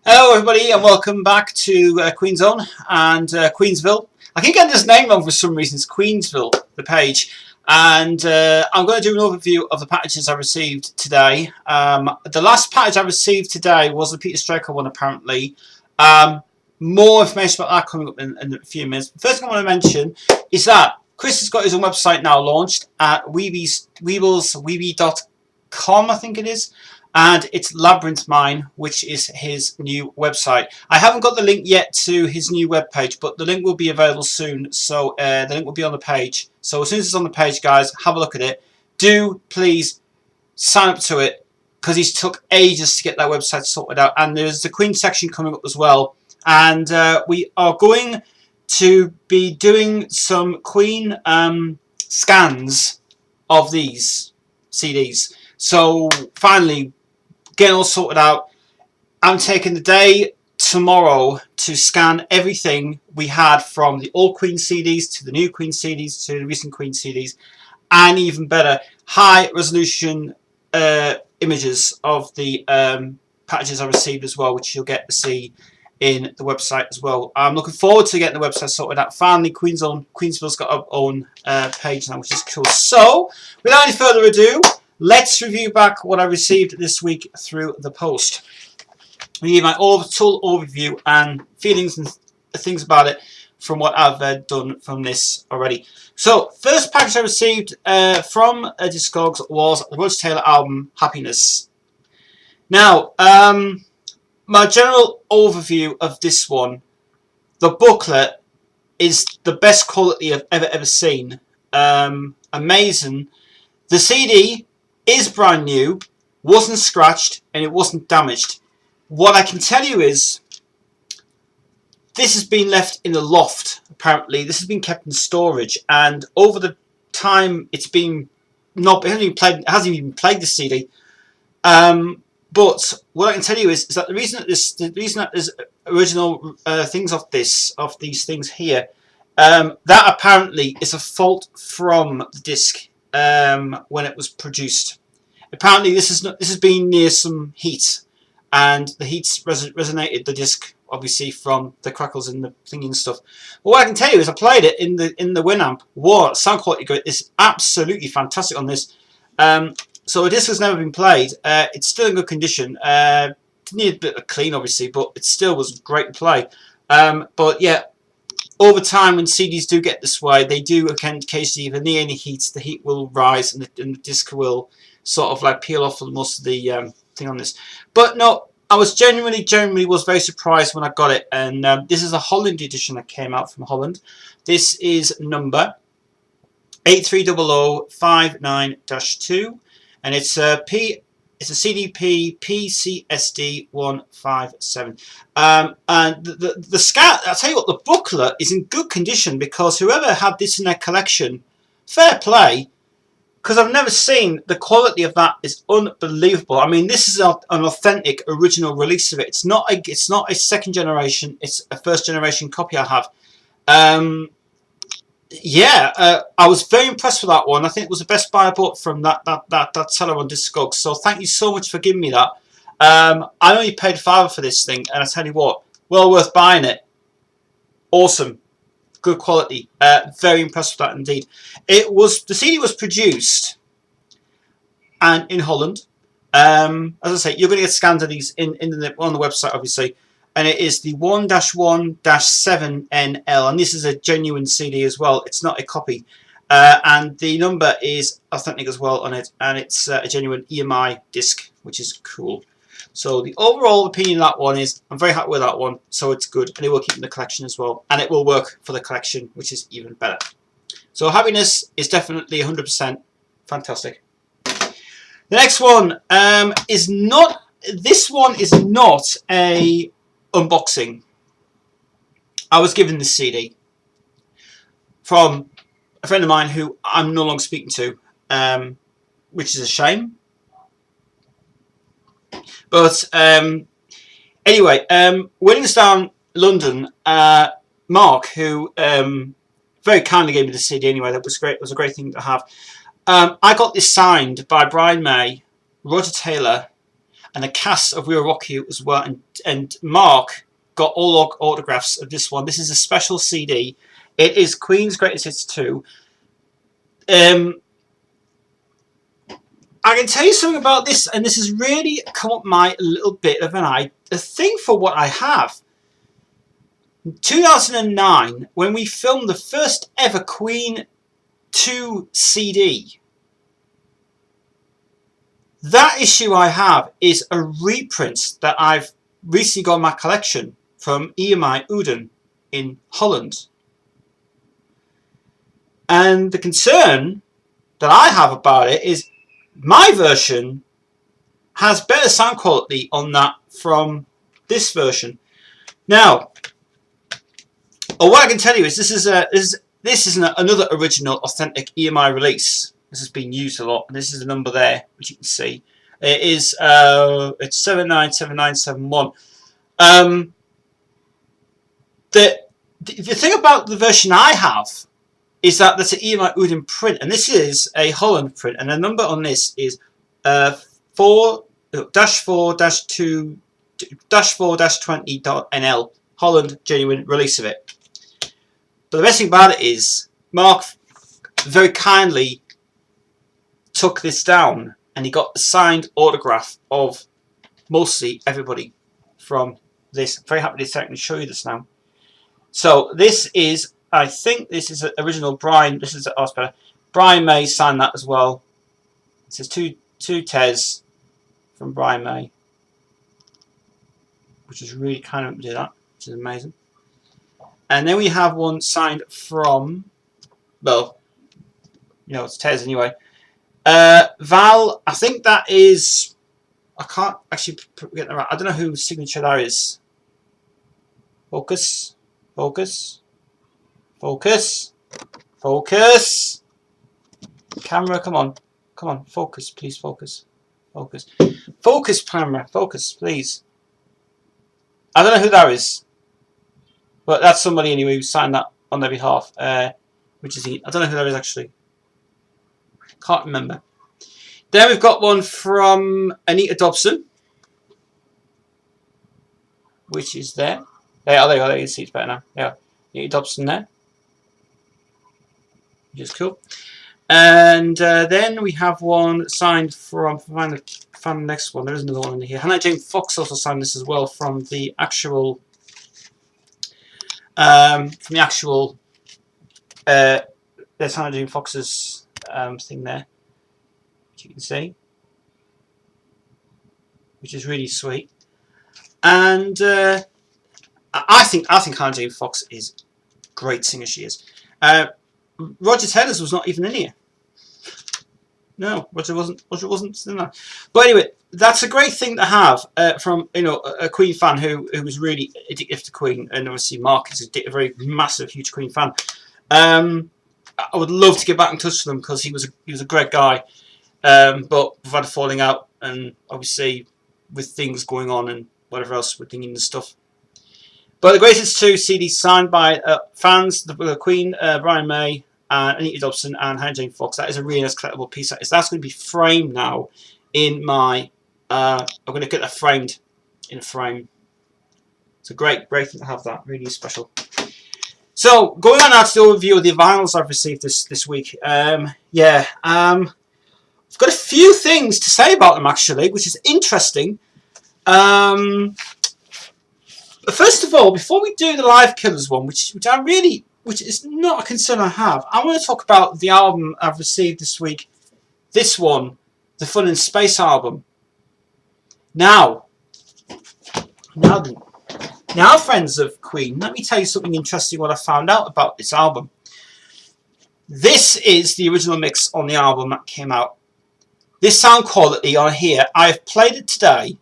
Hello everybody and welcome back to Queen Zone and Queensville. I keep getting this name wrong for some reason. It's Queensville, the page. And I'm going to do an overview of the packages I received today. The last package I received today was the Peter Striker one apparently. More information about that coming up in a few minutes. The first thing I want to mention is that Chris has got his own website now launched at weebly.com, I think it is. And it's Labyrinth Mine, which is his new website. I haven't got the link yet to his new webpage, but the link will be available soon. So the link will be on the page. So as soon as it's on the page, guys, have a look at it. Do please sign up to it, because he's took ages to get that website sorted out. And there's the Queen section coming up as well. And we are going to be doing some Queen scans of these CDs. So finally, getting all sorted out. I'm taking the day tomorrow to scan everything we had from the old Queen CDs to the new Queen CDs to the recent Queen CDs, and even better, high resolution images of the packages I received as well, which you'll get to see in the website as well. I'm looking forward to getting the website sorted out. Finally, Queensville's got our own page now, which is cool. So, without any further ado, let's review back what I received this week through the post. I'll give my total overview and feelings and things about it from what I've done from this already. So, first package I received from Discogs was the Roger Taylor album, Happiness. Now, my general overview of this one, the booklet is the best quality I've ever seen. Amazing. The CD is brand new, wasn't scratched, and it wasn't damaged. What I can tell you is, this has been left in the loft, apparently. This has been kept in storage, and over the time it hasn't even played the CD. But what I can tell you is that the reason that there's original things of these things here, that apparently is a fault from the disc. When it was produced, apparently this has been near some heat, and the heat's resonated the disc, obviously, from the crackles and the thingy and stuff. But what I can tell you is I played it in the Winamp. What sound quality great! It's absolutely fantastic on this. So the disc has never been played. It's still in good condition. Need a bit of clean, obviously, but it still was great to play. But yeah. Over time, when CDs do get this way, they do occasionally, if they near any heat, the heat will rise and the disc will sort of like peel off most of the thing on this. But no, I was genuinely was very surprised when I got it. And this is a Holland edition that came out from Holland. This is number 830059-2, and it's it's a CDP PCSD 157. And the scan, I'll tell you what, the booklet is in good condition, because whoever had this in their collection, fair play, because I've never seen the quality of that is unbelievable. I mean, this is an authentic original release of it. It's not a second generation, it's a first generation copy I have. Yeah, I was very impressed with that one. I think it was the best buy I bought from that seller on Discogs. So thank you so much for giving me that. I only paid $5 for this thing, and I tell you what, well worth buying it. Awesome, good quality. Very impressed with that indeed. The CD was produced and in Holland. As I say, you're going to get scans of these on the website, obviously. And it is the 1-1-7NL, and this is a genuine CD as well. It's not a copy, and the number is authentic as well on it, and it's a genuine EMI disc, which is cool. So the overall opinion of that one is I'm very happy with that one. So it's good, and it will keep in the collection as well, and it will work for the collection, which is even better. So Happiness is definitely 100% fantastic. The next one is not. This one is not a unboxing. I was given this CD from a friend of mine who I'm no longer speaking to, which is a shame. But anyway, Williamstown, London, Mark, who very kindly gave me the CD anyway, that was great. It was a great thing to have. I got this signed by Brian May, Roger Taylor, and a cast of We Will Rock You as well. And Mark got all autographs of this one. This is a special CD. It is Queen's Greatest Hits 2. I can tell you something about this, and this has really come up my little bit of a thing for what I have. In 2009, when we filmed the first ever Queen 2 CD, that issue I have is a reprint that I've recently got in my collection from EMI Uden in Holland. And the concern that I have about it is my version has better sound quality on that from this version. Now, what I can tell you is this is another original authentic EMI release. This has been used a lot, and this is the number there, which you can see. It is it's 797971. The thing about the version I have is that there's an EMI Uden print, and this is a Holland print, and the number on this is 4-4-20.nl, Holland, genuine release of it. But the best thing about it is Mark very kindly took this down, and he got a signed autograph of mostly everybody from this. I'm very happy to show you this now. So this is, I think this is original Brian. This is Brian May signed that as well. It says two Tez from Brian May, which is really kind of him to do that, which is amazing. And then we have one signed from, well, you know, it's Tez anyway. Val, I think that is, I can't actually get that right. I don't know whose signature that is. Focus. Focus. Focus. Focus. Camera, come on. Come on, focus, please, focus. Focus. Focus, camera, focus, please. I don't know who that is. But that's somebody anyway who signed that on their behalf. Which is he? I don't know who that is actually. Can't remember. Then we've got one from Anita Dobson, which is there. There you go. You can see it's better now. Yeah, Anita Dobson there, which is cool. And then we have one signed from. Find the next one. There is another one in here. Hannah Jane Fox also signed this as well from the actual. There's Hannah Jane Fox's thing there, which you can see, which is really sweet. And I think Hannah Jane Fox is a great singer. She is. Roger Taylor's was not even in here. No, Roger wasn't in that. But anyway, that's a great thing to have from a Queen fan who was really addicted to Queen, and obviously Mark is a very massive, huge Queen fan. I would love to get back in touch with him because he was a great guy, but we've had a falling out, and obviously with things going on and whatever else we're thinking and stuff. But the Greatest 2 CD signed by fans, the Queen, Brian May, Anita Dobson, and Hannah Jane Fox. That is a really nice collectible piece. That's going to be framed now in my. I'm going to get that framed in a frame. It's a great thing to have. That really special. So going on now to the overview of the vinyls I've received this week. I've got a few things to say about them actually, which is interesting. First of all, before we do the Live Killers one, which is not a concern I have, I want to talk about the album I've received this week. This one, the Fun in Space album. Now, friends of Queen, let me tell you something interesting what I found out about this album. This is the original mix on the album that came out. This sound quality on here, I've played it today,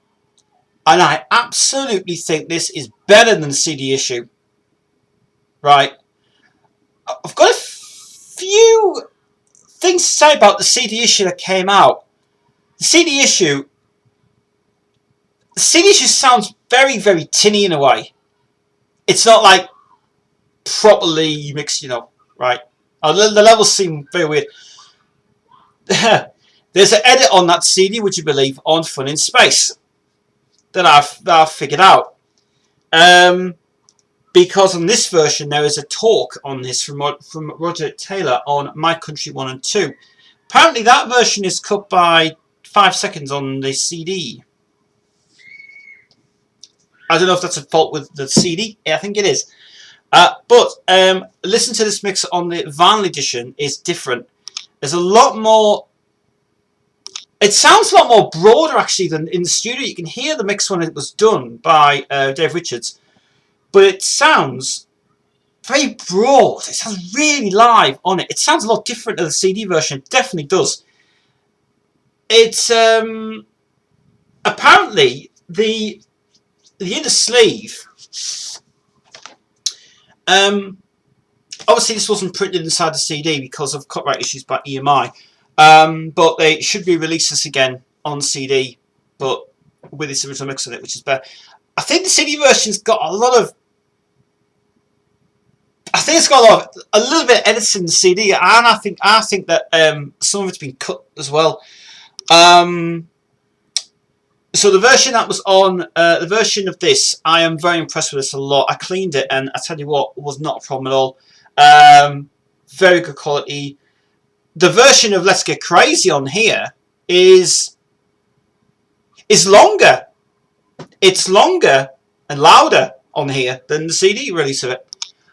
and I absolutely think this is better than the CD issue. Right. I've got a few things to say about the CD issue that came out. The CD issue sounds very, very tinny in a way. It's not like properly mixed, right? The levels seem very weird. There's an edit on that CD, would you believe, on Fun in Space. that I've figured out. Because on this version there is a talk on this from Roger Taylor on My Country 1 and 2. Apparently that version is cut by 5 seconds on the CD. I don't know if that's a fault with the CD. I think it is. But listen to this mix on the vinyl edition is different. There's a lot more. It sounds a lot more broader actually than in the studio. You can hear the mix when it was done by Dave Richards, but it sounds very broad. It sounds really live on it. It sounds a lot different than the CD version. It definitely does. It's apparently the inner sleeve. Obviously this wasn't printed inside the CD because of copyright issues by EMI, but they should be released this again on CD, but with this original mix on it, which is better. I think the CD version's got a lot of. I think it's got a little bit of editing in the CD, and I think that some of it's been cut as well. So the version that was on, the version of this, I am very impressed with this a lot. I cleaned it, and I tell you what, it was not a problem at all. Very good quality. The version of Let's Get Crazy on here is longer. It's longer and louder on here than the CD release of it.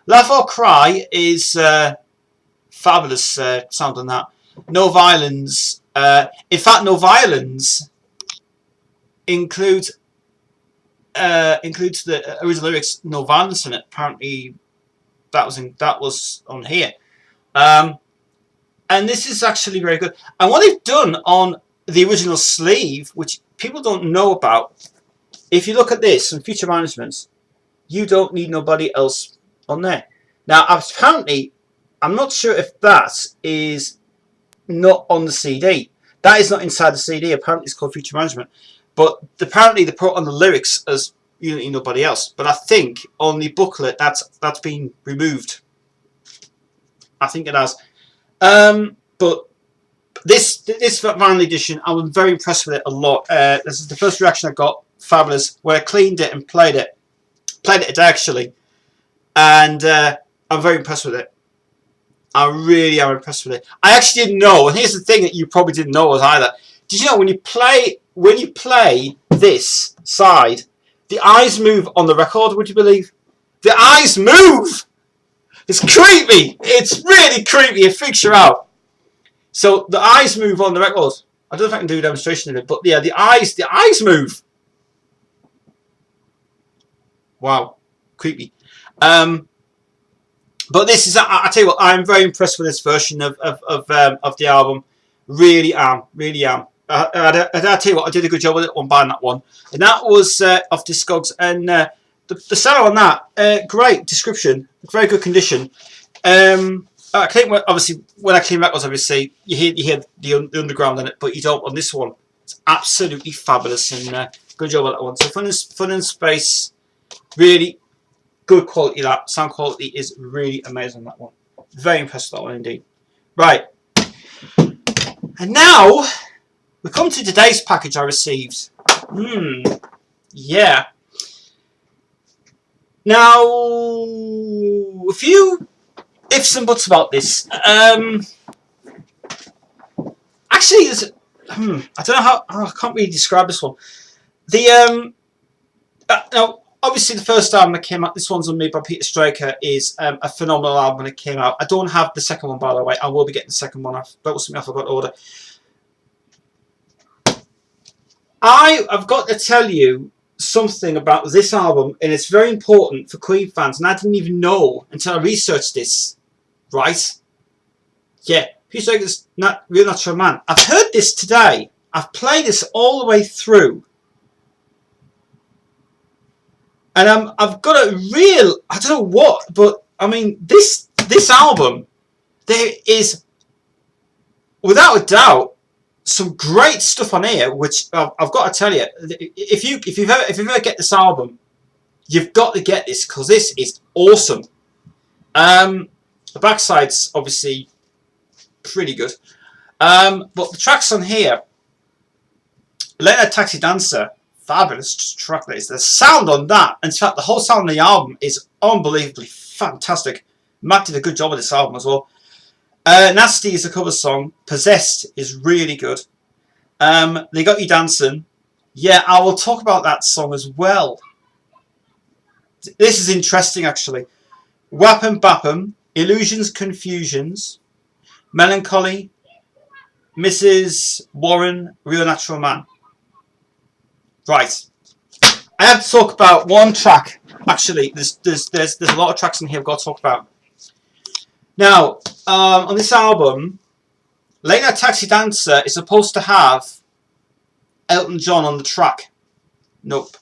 Laugh or Cry is fabulous sound on that. No Violence. In fact, No Violence includes the original lyrics "No Violence" in it. Apparently, that was on here, and this is actually very good. And what they've done on the original sleeve, which people don't know about, if you look at this and Future Managements, You Don't Need Nobody Else on there. Now, apparently, I'm not sure if that is not on the CD. That is not inside the CD. Apparently, it's called Future Management. But apparently they put on the lyrics as You Don't Need Nobody Else. But I think on the booklet that's been removed. I think it has. But this vinyl edition, I was very impressed with it a lot. This is the first reaction I got. Fabulous. Where I cleaned it and played it. Played it today actually. And I'm very impressed with it. I really am impressed with it. I actually didn't know, and here's the thing that you probably didn't know was either. Did you know when you play this side, the eyes move on the record, would you believe? The eyes move! It's creepy! It's really creepy, it freaks you out. So the eyes move on the record. I don't know if I can do a demonstration of it, but yeah, the eyes move. Wow. Creepy. But this is, I tell you what, I'm very impressed with this version of the album. Really am. I tell you what, I did a good job with it on buying that one. And that was off Discogs. And the seller on that, great description, very good condition. I clean, obviously, when I clean records, obviously, you hear the underground in it, but you don't on this one. It's absolutely fabulous, and good job on that one. So Fun and Space, really good quality. That sound quality is really amazing on that one. Very impressed with that one indeed. Right, and now we come to today's package I received. Yeah. Now, a few ifs and buts about this. Actually, there's, I don't know how. I can't really describe this one. The now, obviously, the first album that came out, this one's on me by Peter Straker, is a phenomenal album when it came out. I don't have the second one, by the way. I will be getting the second one. That was something I forgot to order. I've got to tell you something about this album, and it's very important for Queen fans, and I didn't even know until I researched this. Right? Yeah, Peter Straker's not Real Natural Man. I've heard this today. I've played this all the way through. And I've got a real, I don't know what, but I mean, this album, there is, without a doubt, some great stuff on here, which I've got to tell you, if you ever get this album, you've got to get this, because this is awesome. The backside's obviously pretty good, but the tracks on here, Leonard Taxi Dancer, fabulous track that is. The sound on that, in fact, the whole sound of the album is unbelievably fantastic. Matt did a good job of this album as well. Nasty is a cover song. Possessed is really good. They Got You Dancing. Yeah, I will talk about that song as well. This is interesting, actually. Wappum Bappum, Illusions, Confusions, Melancholy, Mrs. Warren, Real Natural Man. Right. I have to talk about one track. Actually, there's a lot of tracks in here I've got to talk about. Now, on this album, Late Night Taxi Dancer is supposed to have Elton John on the track. Nope.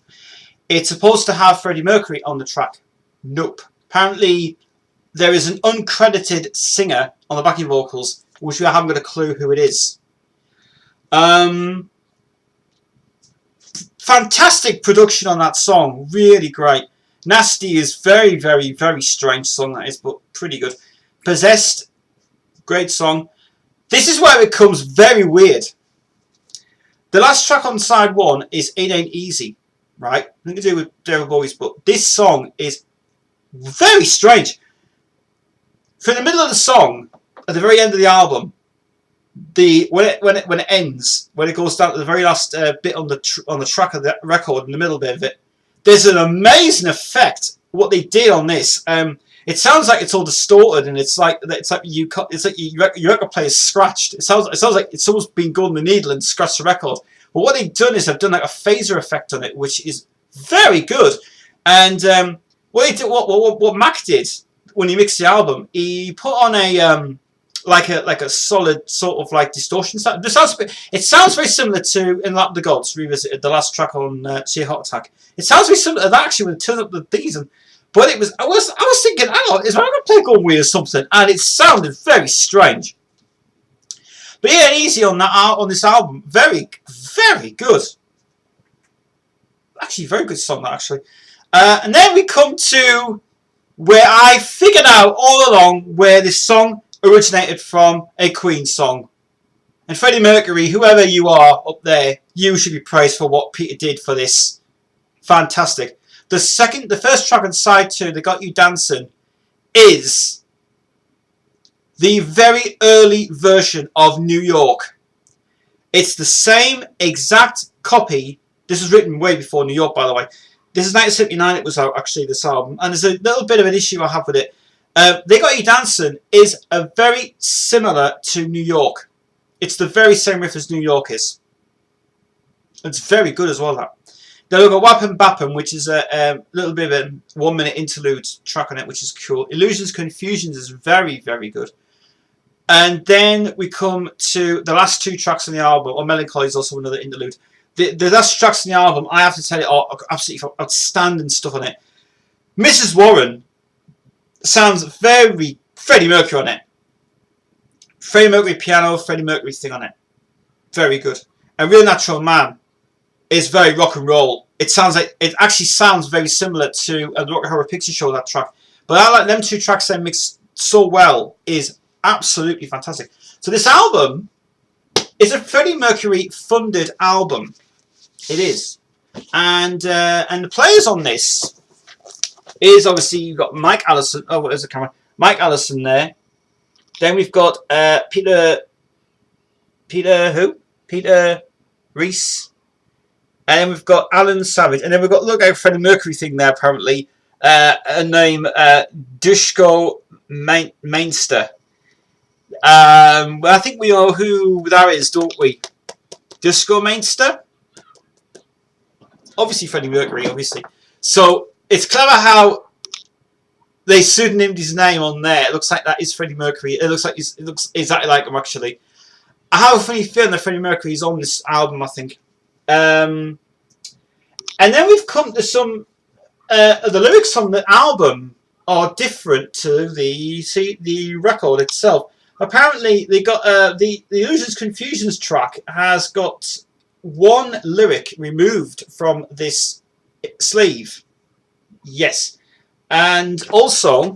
It's supposed to have Freddie Mercury on the track. Nope. Apparently, there is an uncredited singer on the backing vocals, which we haven't got a clue who it is. Fantastic production on that song. Really great. Nasty is very, very, very strange song that is, but pretty good. Possessed, great song. This is where it becomes very weird. The last track on side 1 is It Ain't Easy, right? Nothing to do with David Bowie's, but this song is very strange. For the middle of the song, at the very end of the album, when it ends, when it goes down to the very last bit on the track of the record, in the middle bit of it, there's an amazing effect. What they did on this, it sounds like it's all distorted, and it's like your record player is scratched. It sounds like it's almost been going the needle and scratched the record. But what they've done is they've done like a phaser effect on it, which is very good. And what Mac did when he mixed the album, he put on a like a solid sort of like distortion sound. It sounds very similar to In Lap of the Gods Revisited, the last track on Sheer Heart Attack. It sounds very similar to that actually when it turns up the things. But I was thinking, hang on, is my record player going weird or something? And it sounded very strange. But yeah, easy on this album, very, very good. Actually, very good song that actually. And then we come to where I figured out all along where this song originated from, a Queen song. And Freddie Mercury, whoever you are up there, you should be praised for what Peter did for this. Fantastic. The first track on side 2, They Got You Dancing, is the very early version of New York. It's the same exact copy. This was written way before New York, by the way. This is 1979 it was out, actually, this album. And there's a little bit of an issue I have with it. They Got You Dancing is very similar to New York. It's the very same riff as New York is. It's very good as well, that. Then we've got Wappum Bappum, which is a little bit of a 1-minute interlude track on it, which is cool. Illusions, Confusions is very, very good. And then we come to the last 2 tracks on the album, or Melancholy is also another interlude. The last tracks on the album, I have to tell you, are absolutely outstanding stuff on it. Mrs. Warren sounds very Freddie Mercury on it. Freddie Mercury piano, Freddie Mercury thing on it. Very good. A Real Natural Man is very rock and roll. It actually sounds very similar to the Rock Horror Picture Show, that track. But I like them 2 tracks they mix so well, is absolutely fantastic. So this album is a Freddie Mercury funded album. It is. And the players on this is obviously you've got Mike Allison. Oh, there's the camera. Mike Allison there. Then we've got Peter Reese. And then we've got Alan Savage. And then we've got, look at Freddie Mercury thing there, apparently. A name, Dushko Mainster. I think we know who that is, don't we? Dushko Mainster? Obviously Freddie Mercury, obviously. So, it's clever how they pseudonymed his name on there. It looks like that is Freddie Mercury. It looks exactly like him, actually. I have a funny feeling that Freddie Mercury is on this album, I think. And then we've come to some the lyrics on the album are different to the record itself. Apparently, they got the Illusions Confusions track has got one lyric removed from this sleeve. Yes, and also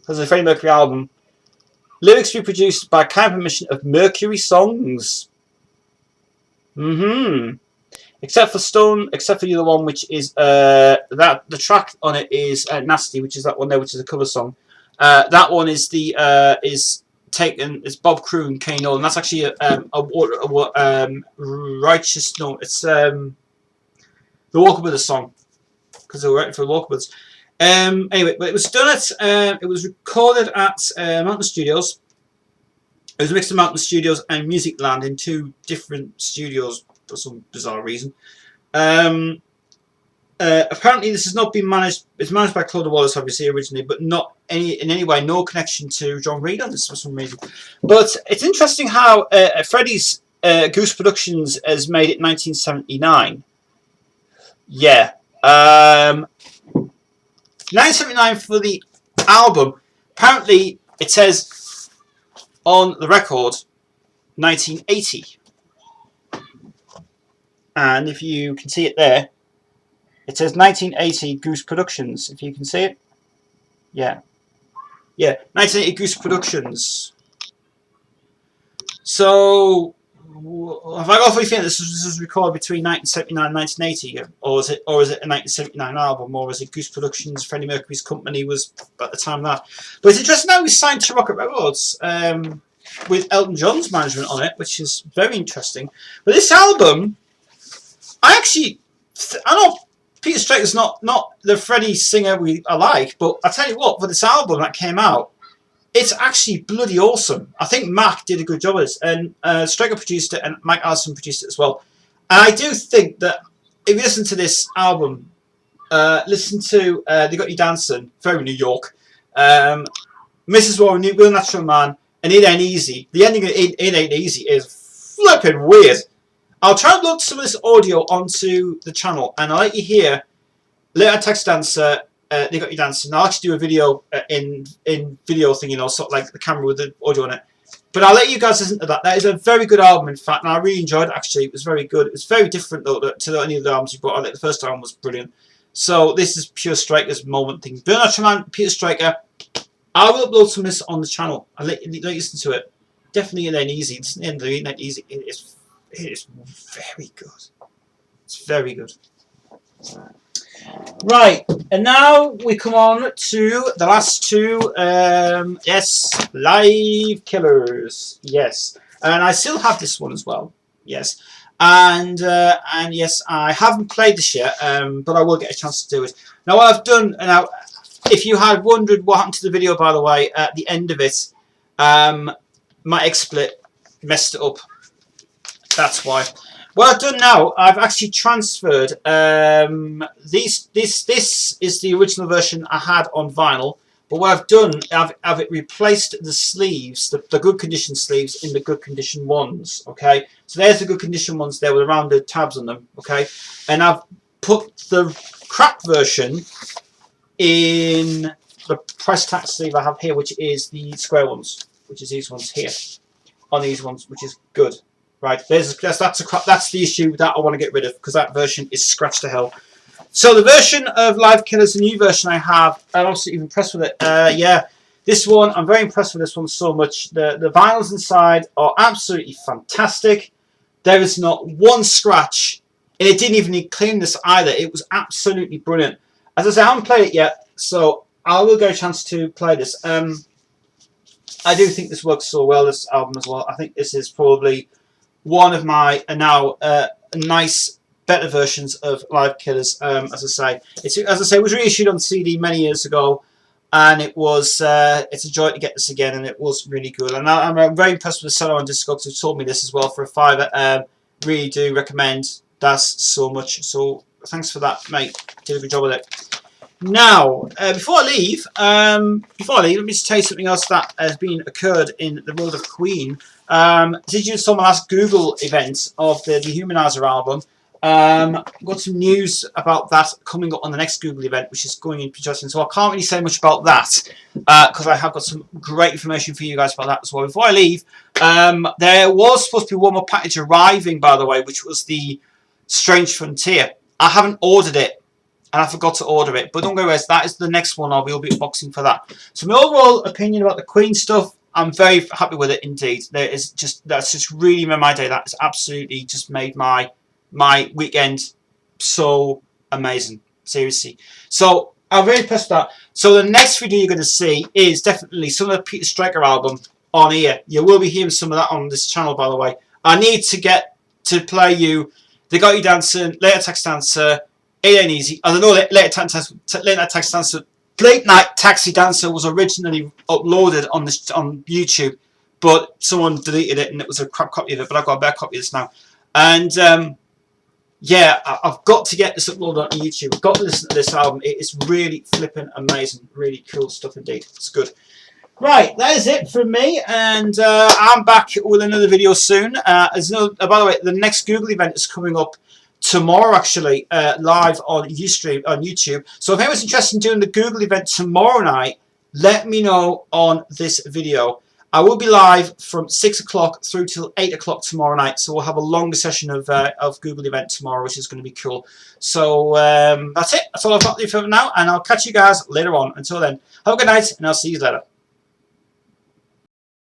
as a Freddie Mercury album, lyrics reproduced by kind permission of Mercury Songs. except for Stone, except for the other one, which is that the track on it is Nasty, which is that one there, which is a cover song. That one is the is taken. It's Bob Crew and Kane Nolan. That's actually righteous. No, it's the Walker Brothers song, because they were writing for the Walker Brothers. Anyway, but it was done at it was recorded at Mountain Studios. It was a mix of Mountain Studios and Music Land in two different studios for some bizarre reason. Apparently, this has not been managed. It's managed by Claude Wallace, obviously, originally, but not in any way, no connection to John Reid on this for some reason. But it's interesting how Freddie's Goose Productions has made it 1979. Yeah. 1979 for the album. Apparently, it says on the record 1980. And if you can see it there, it says 1980 Goose Productions. If you can see it. Yeah. Yeah, 1980 Goose Productions. So, have I got a feeling this was recorded between 1979 and 1980, or is it a 1979 album, or is it Goose Productions? Freddie Mercury's company was at the time of that. But it's interesting now he's signed to Rocket Records with Elton John's management on it, which is very interesting. But this album, I know Peter Straker's not the Freddie singer I like, but I tell you what, for this album that came out, it's actually bloody awesome. I think Mac did a good job of this, and Straker produced it, and Mike Allison produced it as well. And I do think that if you listen to this album, listen to They Got You Dancing, very New York, Mrs. Warren, Real Natural Man, and It Ain't Easy. The ending of It Ain't Easy is flipping weird. I'll try and load some of this audio onto the channel, and I'll let you hear Little Text Dancer, They Got You Dancing. I'll actually do a video in video thing, you know, sort of like the camera with the audio on it. But I'll let you guys listen to that. That is a very good album, in fact, and I really enjoyed it, actually. It was very good. It was very different, though, to any of the albums you brought on it. The first album was brilliant. So this is pure Straker's moment thing. Bill Man, Peter Straker. I will upload some of this on the channel. I'll let you listen to it. Definitely It Ain't Easy. It's the end of It Ain't Easy. It is very good. It's very good. Right, and now we come on to the last two. Yes, Live Killers. Yes, and I still have this one as well. Yes, and yes, I haven't played this yet, but I will get a chance to do it. Now, what I've done, now, if you had wondered what happened to the video, by the way, at the end of it, my XSplit messed it up. That's why. What I've done now, I've actually transferred this is the original version I had on vinyl, but what I've done, I've replaced the sleeves, the good condition sleeves, in the good condition ones. Okay, so there's the good condition ones there with the rounded tabs on them. Okay, and I've put the crap version in the press tack sleeve I have here, which is the square ones, which is these ones here, on these ones, which is good. Right, that's the issue that I want to get rid of, because that version is scratched to hell. So the version of Live Killers, the new version I have, I'm absolutely impressed with it. Yeah, this one, I'm very impressed with this one so much. The vinyls inside are absolutely fantastic. There is not one scratch, and it didn't even need cleanness either. It was absolutely brilliant. As I say, I haven't played it yet, so I will get a chance to play this. I do think this works so well, this album as well. I think this is probably one of my now nice, better versions of Live Killers. As I say, it was reissued on CD many years ago, and it was it's a joy to get this again, and it was really good. And I'm very impressed with the seller on Discogs who told me this as well for a $5. Really do recommend Das so much. So thanks for that, mate. Did a good job with it. Now, before I leave, let me just tell you something else that has occurred in the world of Queen. Did you saw my last Google event of the Dehumanizer album? Got some news about that coming up on the next Google event, which is going in production. So I can't really say much about that because I have got some great information for you guys about that as well. Before I leave, there was supposed to be one more package arriving, by the way, which was the Strange Frontier. I haven't ordered it, and I forgot to order it, but don't go away. That is the next one. I will be unboxing for that. So my overall opinion about the Queen stuff, I'm very happy with it indeed. That's just really made my day. That has absolutely just made my my weekend so amazing, seriously. So I'm very impressed with that. So the next video you're going to see is definitely some of the Peter Striker album on here. You will be hearing some of that on this channel, by the way. I need to get to play you They Got You Dancing, Late Night Taxi Dancer, It Ain't Easy. I don't know, Late Night Taxi Dancer was originally uploaded on YouTube, but someone deleted it and it was a crap copy of it, but I've got a better copy of this now. And yeah, I've got to get this uploaded on YouTube. I've got to listen to this album. It is really flipping amazing. Really cool stuff indeed. It's good. Right, that is it from me, and I'm back with another video soon. By the way, the next Google event is coming up tomorrow, actually, live on YouTube. So if anyone's interested in doing the Google event tomorrow night, let me know on this video. I will be live from 6 o'clock through till 8 o'clock tomorrow night, so we'll have a longer session of Google event tomorrow, which is going to be cool. So that's it. That's all I've got for you for now, and I'll catch you guys later on. Until then, have a good night, and I'll see you later.